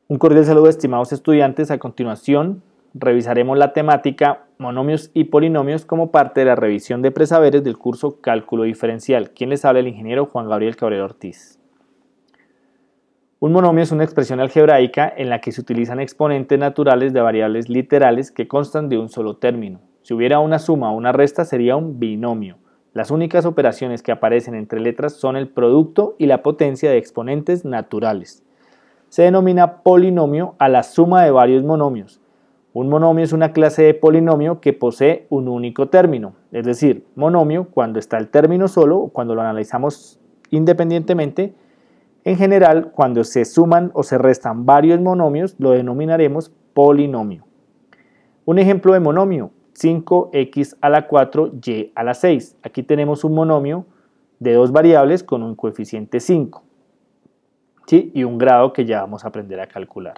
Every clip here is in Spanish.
Un cordial saludo, estimados estudiantes. A continuación, revisaremos la temática monomios y polinomios como parte de la revisión de presaberes del curso Cálculo Diferencial. Quien les habla, el ingeniero Juan Gabriel Cabrera Ortiz. Un monomio es una expresión algebraica en la que se utilizan exponentes naturales de variables literales que constan de un solo término. Si hubiera una suma o una resta, sería un binomio. Las únicas operaciones que aparecen entre letras son el producto y la potencia de exponentes naturales. Se denomina polinomio a la suma de varios monomios. Un monomio es una clase de polinomio que posee un único término, es decir, monomio cuando está el término solo o cuando lo analizamos independientemente. En general, cuando se suman o se restan varios monomios, lo denominaremos polinomio. Un ejemplo de monomio: 5x a la 4, y a la 6. Aquí tenemos un monomio de dos variables con un coeficiente 5. ¿Sí? Y un grado que ya vamos a aprender a calcular.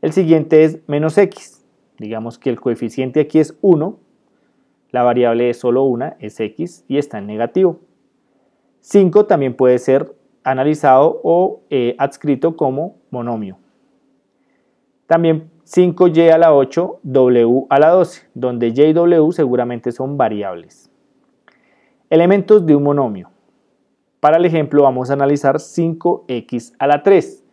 El siguiente es menos x. Digamos que el coeficiente aquí es 1, la variable es solo una, es x, y está en negativo. 5 también puede ser analizado o adscrito como monomio. También 5y a la 8, w a la 12, donde y y w seguramente son variables. Elementos de un monomio. Para el ejemplo vamos a analizar 5x a la 3.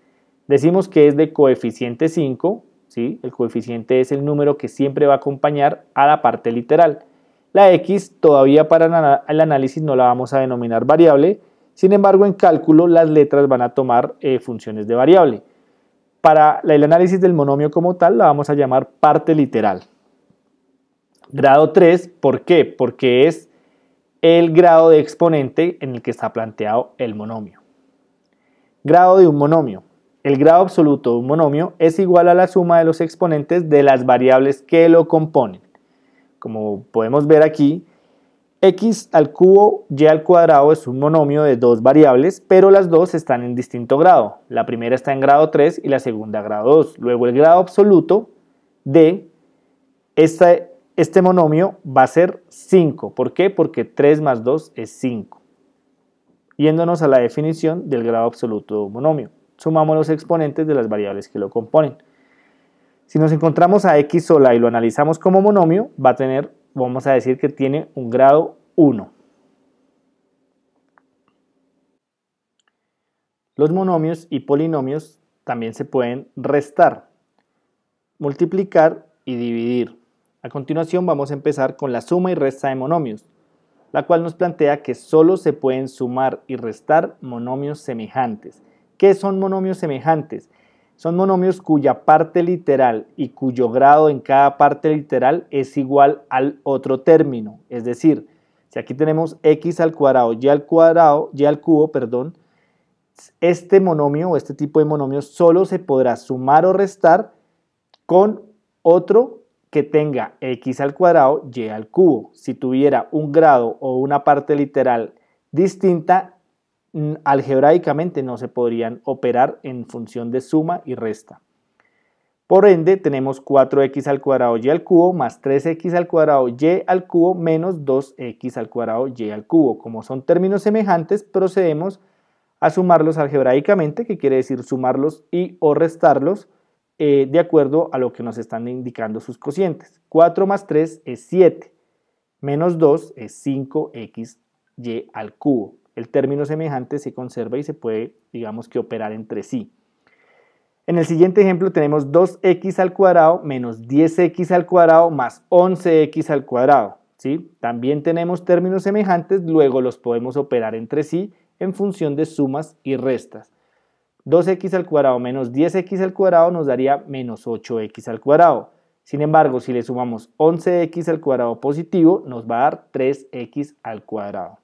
Decimos que es de coeficiente 5, ¿sí? El coeficiente es el número que siempre va a acompañar a la parte literal. La x todavía para el análisis no la vamos a denominar variable, sin embargo en cálculo las letras van a tomar funciones de variable. Para el análisis del monomio como tal la vamos a llamar parte literal. Grado 3, ¿por qué? Porque es el grado de exponente en el que está planteado el monomio. Grado de un monomio. El grado absoluto de un monomio es igual a la suma de los exponentes de las variables que lo componen. Como podemos ver aquí, x al cubo y al cuadrado es un monomio de dos variables, pero las dos están en distinto grado. La primera está en grado 3 y la segunda grado 2. Luego el grado absoluto de este monomio va a ser 5. ¿Por qué? Porque 3 más 2 es 5. Yéndonos a la definición del grado absoluto de un monomio. Sumamos los exponentes de las variables que lo componen. Si nos encontramos a x sola y lo analizamos como monomio, vamos a decir que tiene un grado 1. Los monomios y polinomios también se pueden restar, multiplicar y dividir. A continuación vamos a empezar con la suma y resta de monomios, la cual nos plantea que solo se pueden sumar y restar monomios semejantes. ¿Qué son monomios semejantes? Son monomios cuya parte literal y cuyo grado en cada parte literal es igual al otro término. Es decir, si aquí tenemos x al cuadrado, y al cubo, este monomio o este tipo de monomios solo se podrá sumar o restar con otro que tenga x al cuadrado, y al cubo. Si tuviera un grado o una parte literal distinta, algebraicamente no se podrían operar en función de suma y resta. Por ende, tenemos 4x al cuadrado y al cubo más 3x al cuadrado y al cubo menos 2x al cuadrado y al cubo. Como son términos semejantes, procedemos a sumarlos algebraicamente, que quiere decir sumarlos y o restarlos de acuerdo a lo que nos están indicando sus cocientes. 4 más 3 es 7, menos 2 es 5x y al cubo. El término semejante se conserva y se puede, digamos que, operar entre sí. En el siguiente ejemplo tenemos 2x al cuadrado menos 10x al cuadrado más 11x al cuadrado. ¿Sí? También tenemos términos semejantes, luego los podemos operar entre sí en función de sumas y restas. 2x al cuadrado menos 10x al cuadrado nos daría menos 8x al cuadrado. Sin embargo, si le sumamos 11x al cuadrado positivo, nos va a dar 3x al cuadrado.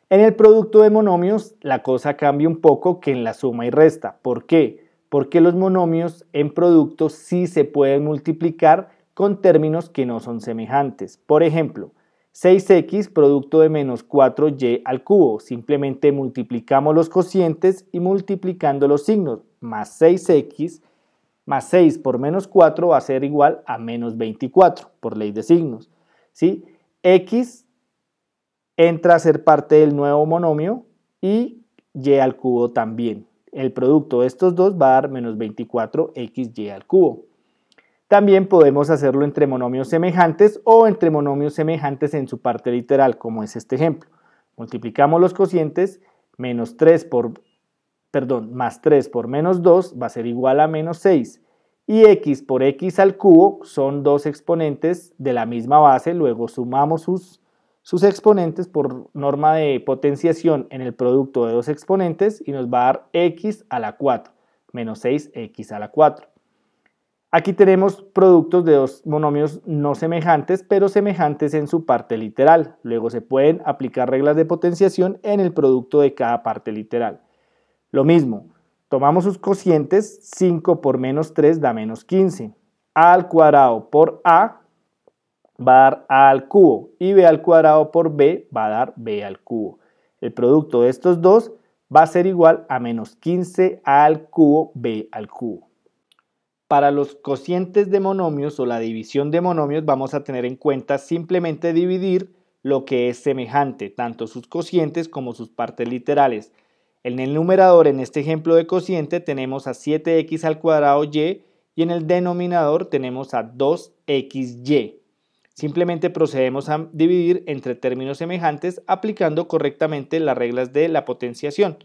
En el producto de monomios la cosa cambia un poco que en la suma y resta. ¿Por qué? Porque los monomios en producto sí se pueden multiplicar con términos que no son semejantes. Por ejemplo, 6x producto de menos 4y al cubo. Simplemente multiplicamos los cocientes y multiplicando los signos. Más 6x más 6 por menos 4 va a ser igual a menos 24 por ley de signos. ¿Sí? X entra a ser parte del nuevo monomio y y al cubo también. El producto de estos dos va a dar menos 24xy al cubo. También podemos hacerlo entre monomios semejantes o entre monomios semejantes en su parte literal, como es este ejemplo. Multiplicamos los cocientes, más 3 por menos 2 va a ser igual a menos 6. Y x por x al cubo son dos exponentes de la misma base, luego sumamos sus exponentes por norma de potenciación en el producto de dos exponentes y nos va a dar x a la 4, menos 6x a la 4. Aquí tenemos productos de dos monomios no semejantes, pero semejantes en su parte literal. Luego se pueden aplicar reglas de potenciación en el producto de cada parte literal. Lo mismo, tomamos sus cocientes, 5 por menos 3 da menos 15. A al cuadrado por A va a dar A al cubo y B al cuadrado por B va a dar B al cubo. El producto de estos dos va a ser igual a menos 15 A al cubo B al cubo. Para los cocientes de monomios o la división de monomios vamos a tener en cuenta simplemente dividir lo que es semejante, tanto sus cocientes como sus partes literales. En el numerador, en este ejemplo de cociente, tenemos a 7x al cuadrado y en el denominador tenemos a 2xy. Simplemente procedemos a dividir entre términos semejantes aplicando correctamente las reglas de la potenciación.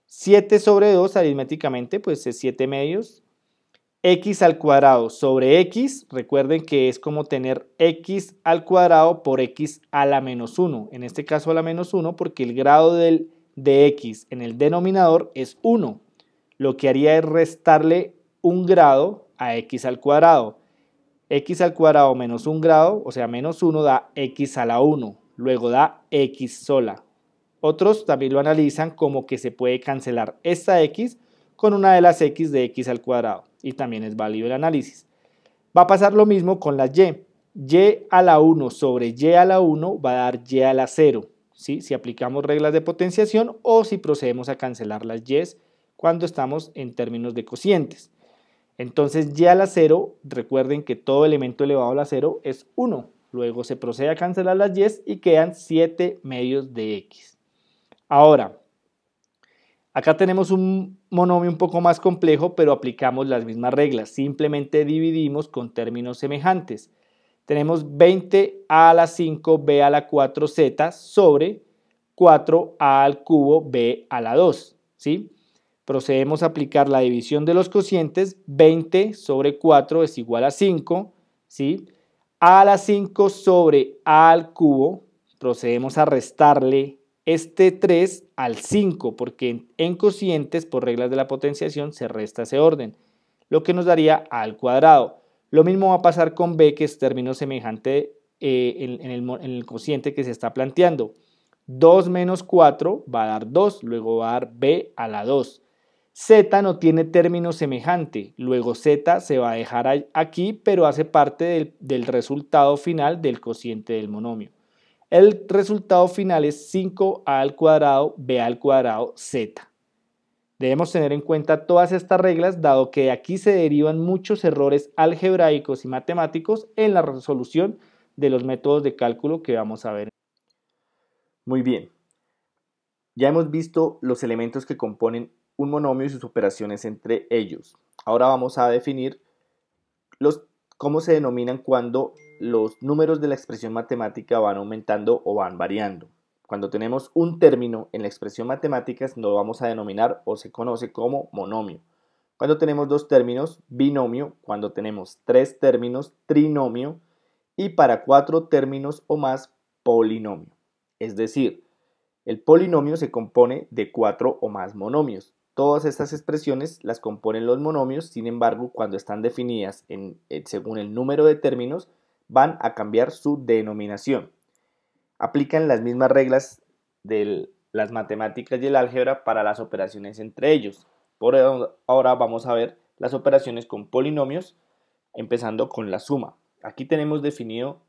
7 sobre 2 aritméticamente pues es 7 medios. X al cuadrado sobre x, recuerden que es como tener x al cuadrado por x a la menos 1. En este caso a la menos 1 porque el grado de x en el denominador es 1. Lo que haría es restarle un grado a x al cuadrado. X al cuadrado menos un grado, o sea menos 1 da x a la 1. Luego da x sola. Otros también lo analizan como que se puede cancelar esta x con una de las x de x al cuadrado y también es válido el análisis. Va a pasar lo mismo con la y. Y a la 1 sobre y a la 1 va a dar y a la 0, ¿sí? Si aplicamos reglas de potenciación o si procedemos a cancelar las y cuando estamos en términos de cocientes. Entonces y a la 0, recuerden que todo elemento elevado a la 0 es 1. Luego se procede a cancelar las y y quedan 7 medios de x. Ahora, acá tenemos un monomio un poco más complejo, pero aplicamos las mismas reglas. Simplemente dividimos con términos semejantes. Tenemos 20a a la 5b a la 4z sobre 4a al cubo b a la 2. ¿Sí? Procedemos a aplicar la división de los cocientes. 20 sobre 4 es igual a 5. ¿Sí? A a la 5 sobre a al cubo. Procedemos a restarle este 3 al 5 porque en cocientes por reglas de la potenciación se resta ese orden, lo que nos daría a al cuadrado. Lo mismo va a pasar con b, que es término semejante en el cociente que se está planteando. 2 menos 4 va a dar 2, luego va a dar b a la 2. Z no tiene término semejante, luego z se va a dejar aquí, pero hace parte del resultado final del cociente del monomio. El resultado final es 5a al cuadrado b al cuadrado z. Debemos tener en cuenta todas estas reglas, dado que de aquí se derivan muchos errores algebraicos y matemáticos en la resolución de los métodos de cálculo que vamos a ver. Muy bien, ya hemos visto los elementos que componen un monomio y sus operaciones entre ellos. Ahora vamos a definir cómo se denominan cuando los números de la expresión matemática van aumentando o van variando. Cuando tenemos un término en la expresión matemática lo vamos a denominar o se conoce como monomio. Cuando tenemos dos términos, binomio. Cuando tenemos tres términos, trinomio. Y para cuatro términos o más, polinomio. Es decir, el polinomio se compone de cuatro o más monomios. Todas estas expresiones las componen los monomios, sin embargo, cuando están definidas según el número de términos, van a cambiar su denominación. Aplican las mismas reglas de las matemáticas y el álgebra para las operaciones entre ellos. Por ahora vamos a ver las operaciones con polinomios, empezando con la suma. Aquí tenemos definido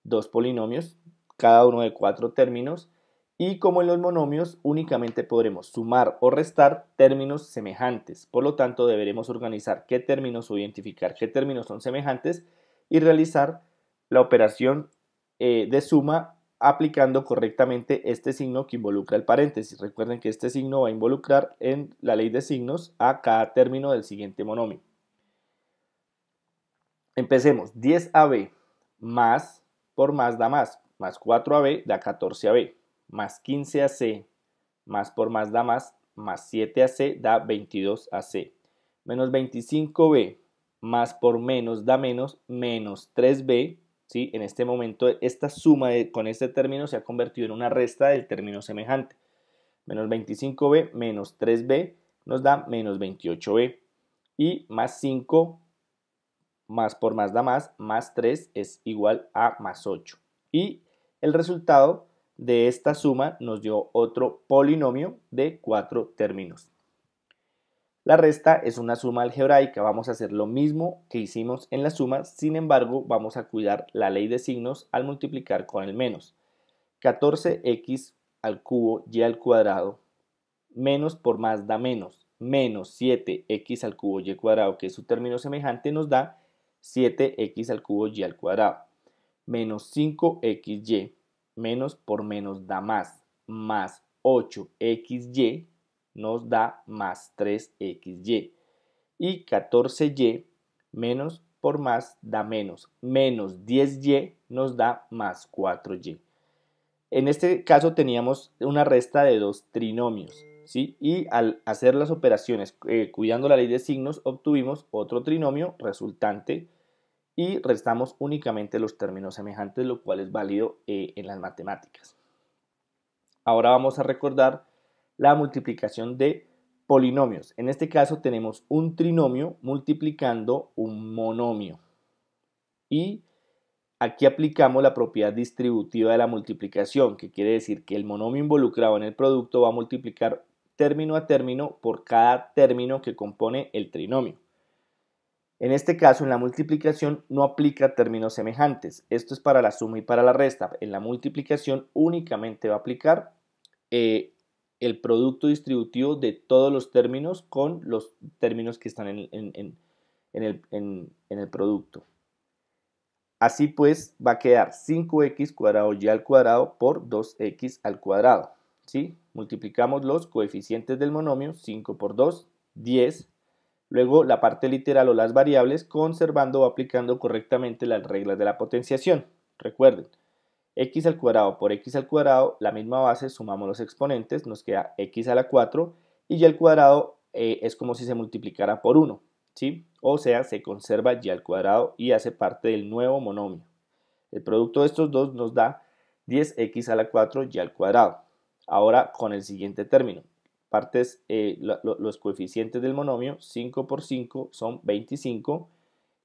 dos polinomios, cada uno de cuatro términos, y como en los monomios únicamente podremos sumar o restar términos semejantes. Por lo tanto, deberemos organizar qué términos o identificar qué términos son semejantes y realizar la operación de suma aplicando correctamente este signo que involucra el paréntesis. Recuerden que este signo va a involucrar en la ley de signos a cada término del siguiente monomio. Empecemos. 10ab más por más da más 4ab da 14ab, más 15ac más por más da más 7ac da 22ac, menos 25b más por menos da menos 3b. ¿Sí? En este momento esta suma con este término se ha convertido en una resta del término semejante. Menos 25b menos 3b nos da menos 28b, y más 5 más por más da más 3 es igual a más 8. Y el resultado de esta suma nos dio otro polinomio de 4 términos. La resta es una suma algebraica, vamos a hacer lo mismo que hicimos en la suma, sin embargo vamos a cuidar la ley de signos al multiplicar con el menos. 14x al cubo y al cuadrado menos por más da menos 7x al cubo y cuadrado, que es su término semejante, nos da 7x al cubo y al cuadrado, menos 5xy menos por menos da más 8xy nos da más 3xy, y 14y menos por más da menos 10y nos da más 4y. En este caso teníamos una resta de dos trinomios, ¿sí? Y al hacer las operaciones cuidando la ley de signos obtuvimos otro trinomio resultante y restamos únicamente los términos semejantes, lo cual es válido en las matemáticas. Ahora vamos a recordar la multiplicación de polinomios. En este caso tenemos un trinomio multiplicando un monomio. Y aquí aplicamos la propiedad distributiva de la multiplicación, que quiere decir que el monomio involucrado en el producto va a multiplicar término a término por cada término que compone el trinomio. En este caso, en la multiplicación no aplica términos semejantes. Esto es para la suma y para la resta. En la multiplicación únicamente va a aplicar el producto distributivo de todos los términos con los términos que están en el producto. Así pues, va a quedar 5x cuadrado y al cuadrado por 2x al cuadrado. ¿Sí? Multiplicamos los coeficientes del monomio, 5 por 2, 10. Luego la parte literal o las variables, conservando o aplicando correctamente las reglas de la potenciación. Recuerden, x al cuadrado por x al cuadrado, la misma base, sumamos los exponentes, nos queda x a la 4, y y al cuadrado es como si se multiplicara por 1. ¿Sí? O sea, se conserva y al cuadrado y hace parte del nuevo monomio. El producto de estos dos nos da 10x a la 4 y al cuadrado. Ahora con el siguiente término. Partes, los coeficientes del monomio, 5 por 5 son 25.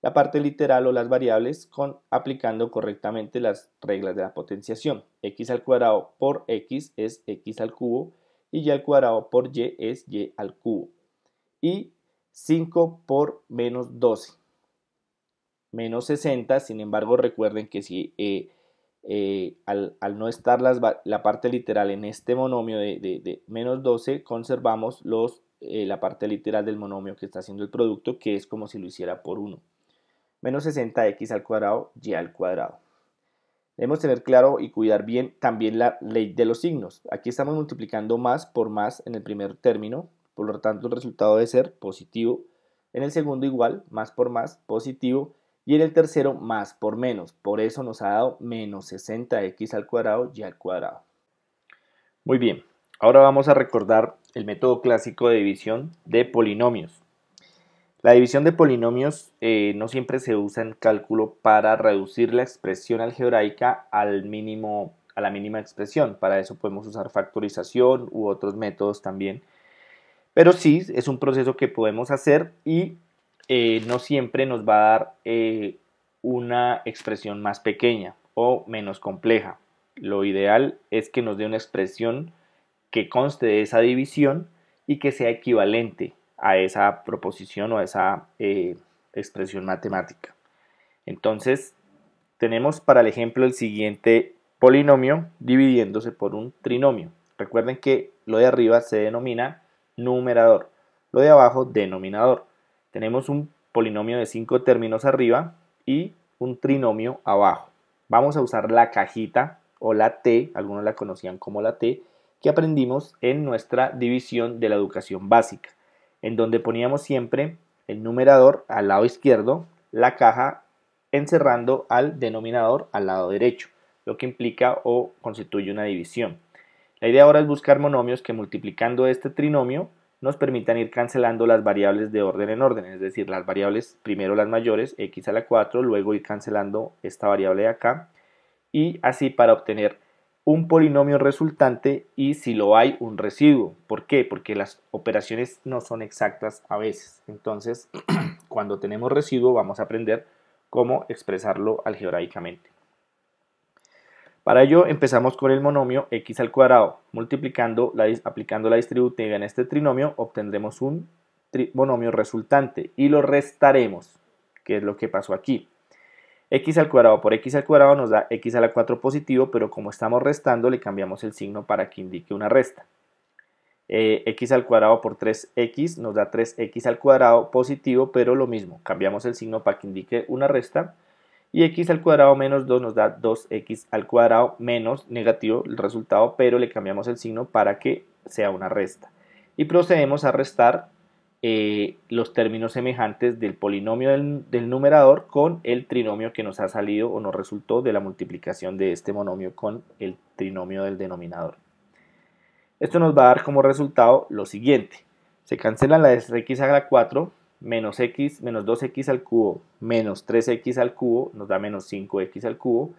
La parte literal o las variables aplicando correctamente las reglas de la potenciación. X al cuadrado por x es x al cubo y y al cuadrado por y es y al cubo. Y 5 por menos 12, menos 60, sin embargo recuerden que si al no estar la parte literal en este monomio de menos 12, conservamos la parte literal del monomio que está haciendo el producto, que es como si lo hiciera por 1. Menos 60x al cuadrado y al cuadrado. Debemos tener claro y cuidar bien también la ley de los signos. Aquí estamos multiplicando más por más en el primer término, por lo tanto el resultado debe ser positivo. En el segundo igual, más por más, positivo. Y en el tercero más por menos. Por eso nos ha dado menos 60x al cuadrado y al cuadrado. Muy bien, ahora vamos a recordar el método clásico de división de polinomios. La división de polinomios no siempre se usa en cálculo para reducir la expresión algebraica a la mínima expresión. Para eso podemos usar factorización u otros métodos también. Pero sí, es un proceso que podemos hacer y no siempre nos va a dar una expresión más pequeña o menos compleja. Lo ideal es que nos dé una expresión que conste de esa división y que sea equivalente a esa proposición o a esa expresión matemática. Entonces, tenemos para el ejemplo el siguiente polinomio dividiéndose por un trinomio. Recuerden que lo de arriba se denomina numerador, lo de abajo denominador. Tenemos un polinomio de 5 términos arriba y un trinomio abajo. Vamos a usar la cajita o la t, algunos la conocían como la t, que aprendimos en nuestra división de la educación básica, en donde poníamos siempre el numerador al lado izquierdo, la caja encerrando al denominador al lado derecho, lo que implica o constituye una división. La idea ahora es buscar monomios que multiplicando este trinomio nos permitan ir cancelando las variables de orden en orden, es decir, las variables primero las mayores, x a la 4, luego ir cancelando esta variable de acá, y así para obtener un polinomio resultante y si lo hay un residuo. ¿Por qué? Porque las operaciones no son exactas a veces. Entonces, cuando tenemos residuo vamos a aprender cómo expresarlo algebraicamente. Para ello empezamos con el monomio x al cuadrado. Aplicando la distributiva en este trinomio obtendremos un monomio resultante y lo restaremos, que es lo que pasó aquí. X al cuadrado por x al cuadrado nos da x a la 4 positivo, pero como estamos restando le cambiamos el signo para que indique una resta. X al cuadrado por 3x nos da 3x al cuadrado positivo, pero lo mismo, cambiamos el signo para que indique una resta. Y x al cuadrado menos 2 nos da 2x al cuadrado menos negativo el resultado, pero le cambiamos el signo para que sea una resta. Y procedemos a restar los términos semejantes del polinomio del numerador con el trinomio que nos ha salido o nos resultó de la multiplicación de este monomio con el trinomio del denominador. Esto nos va a dar como resultado lo siguiente. Se cancelan las x a la 4, menos 2x al cubo, menos 3x al cubo, nos da menos 5x al cubo,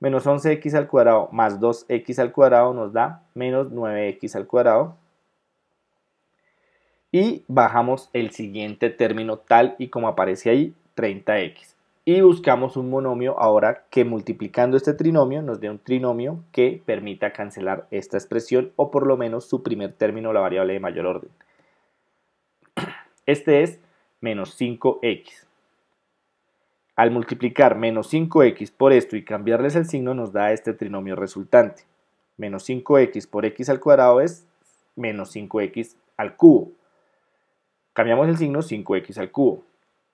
menos 11x al cuadrado, más 2x al cuadrado, nos da menos 9x al cuadrado. Y bajamos el siguiente término tal y como aparece ahí, 30x. Y buscamos un monomio ahora que multiplicando este trinomio nos dé un trinomio que permita cancelar esta expresión o por lo menos su primer término, la variable de mayor orden. Este es menos 5x. Al multiplicar menos 5x por esto y cambiarles el signo nos da este trinomio resultante. Menos 5x por x al cuadrado es menos 5x al cubo. Cambiamos el signo 5x al cubo.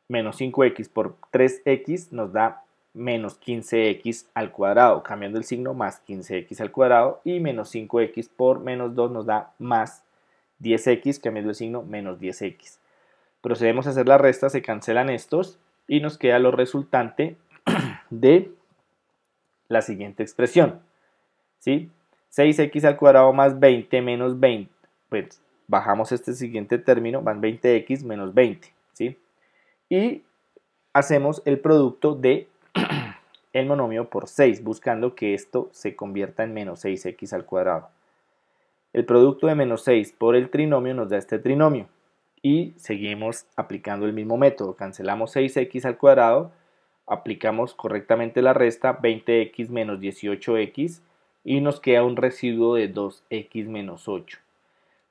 Menos 5x por 3x nos da menos 15x al cuadrado. Cambiando el signo más 15x al cuadrado. Y menos 5x por menos 2 nos da más 10x. Cambiando el signo menos 10x. Procedemos a hacer la resta, se cancelan estos y nos queda lo resultante de la siguiente expresión. ¿Sí? 6x al cuadrado más 20 menos 20. Pues bajamos este siguiente término, van 20x menos 20. ¿Sí? Y hacemos el producto de el monomio por 6, buscando que esto se convierta en menos 6x al cuadrado. El producto de menos 6 por el trinomio nos da este trinomio. Y seguimos aplicando el mismo método. Cancelamos 6x al cuadrado, aplicamos correctamente la resta, 20x menos 18x, y nos queda un residuo de 2x menos 8.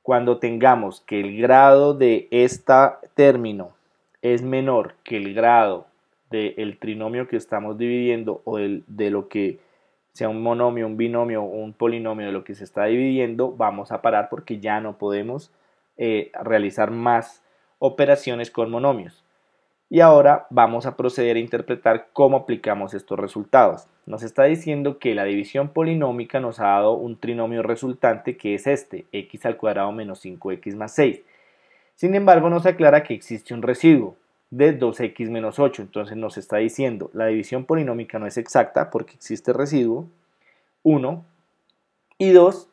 Cuando tengamos que el grado de este término es menor que el grado del trinomio que estamos dividiendo o de lo que sea un monomio, un binomio o un polinomio de lo que se está dividiendo, vamos a parar porque ya no podemos realizar más operaciones con monomios. Y ahora vamos a proceder a interpretar cómo aplicamos estos resultados. Nos está diciendo que la división polinómica nos ha dado un trinomio resultante que es este, x al cuadrado menos 5x más 6. Sin embargo, nos aclara que existe un residuo de 2x menos 8. Entonces nos está diciendo la división polinómica no es exacta porque existe residuo, 1, y 2,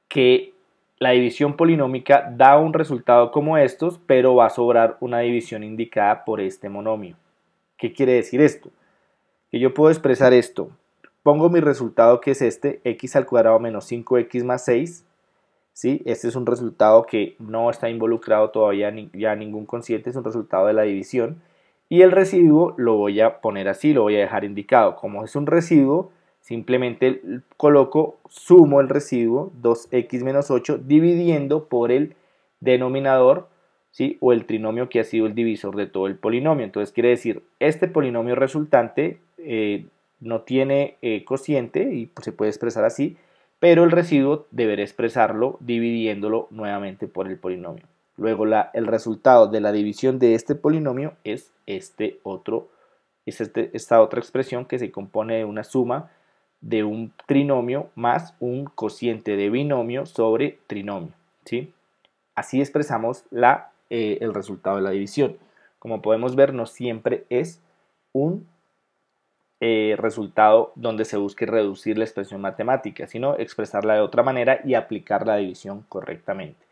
que la división polinómica da un resultado como estos, pero va a sobrar una división indicada por este monomio. ¿Qué quiere decir esto? Que yo puedo expresar esto. Pongo mi resultado que es este, x al cuadrado menos 5x más 6. ¿Sí? Este es un resultado que no está involucrado todavía ya ningún cociente, es un resultado de la división. Y el residuo lo voy a poner así, lo voy a dejar indicado. Como es un residuo, simplemente sumo el residuo 2x menos 8 dividiendo por el denominador, ¿sí? O el trinomio que ha sido el divisor de todo el polinomio. Entonces quiere decir, este polinomio resultante no tiene cociente y pues, se puede expresar así, pero el residuo deberé expresarlo dividiéndolo nuevamente por el polinomio. Luego el resultado de la división de este polinomio es esta otra expresión que se compone de una suma de un trinomio más un cociente de binomio sobre trinomio, ¿sí? Así expresamos el resultado de la división. Como podemos ver, no siempre es un resultado donde se busque reducir la expresión matemática, sino expresarla de otra manera y aplicar la división correctamente.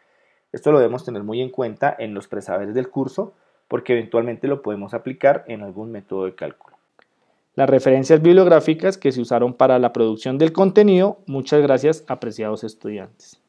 Esto lo debemos tener muy en cuenta en los presaberes del curso, porque eventualmente lo podemos aplicar en algún método de cálculo. Las referencias bibliográficas que se usaron para la producción del contenido. Muchas gracias, apreciados estudiantes.